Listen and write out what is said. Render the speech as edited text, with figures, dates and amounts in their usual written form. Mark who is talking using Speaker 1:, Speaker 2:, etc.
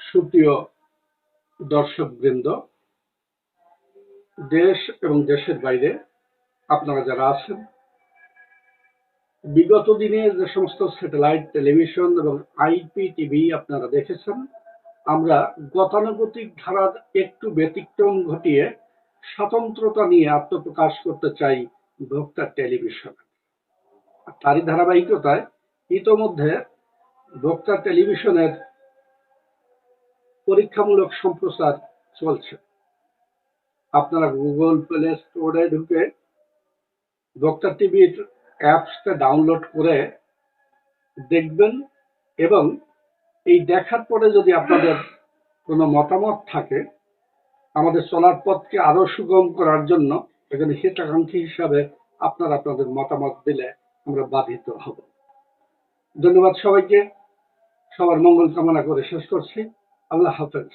Speaker 1: সুপ্রিয় দর্শকবৃন্দ, দেশ এবং দেশের বাইরে আপনারা যারা আছেন, বিগত দিনে যে সমস্ত স্যাটেলাইট টেলিভিশন এবং IPTV আপনারা দেখেছেন, আমরা গতানুগতিক ধারার একটু ব্যতিক্রম ঘটিয়ে স্বতন্ত্রতা নিয়ে আত্মপ্রকাশ করতে চাই ভোক্তা টেলিভিশন। তারই ধারাবাহিকতায় ইতোমধ্যে ভোক্তা টেলিভিশনের পরীক্ষামূলক সম্প্রচার চলছে। আপনারা গুগল প্লে স্টোরে ঢুকে ভোক্তা টিভির অ্যাপসটা ডাউনলোড করে দেখবেন, এবং এই দেখার পরে যদি আপনাদের কোনো মতামত থাকে, আমাদের চলার পথকে আরো সুগম করার জন্য এখানে হিতাকাঙ্ক্ষী হিসাবে আপনারা আপনাদের মতামত দিলে আমরা বাধিত হব। ধন্যবাদ সবাইকে। সবার মঙ্গল কামনা করে শেষ করছি। আল্লাহ হাফেজ।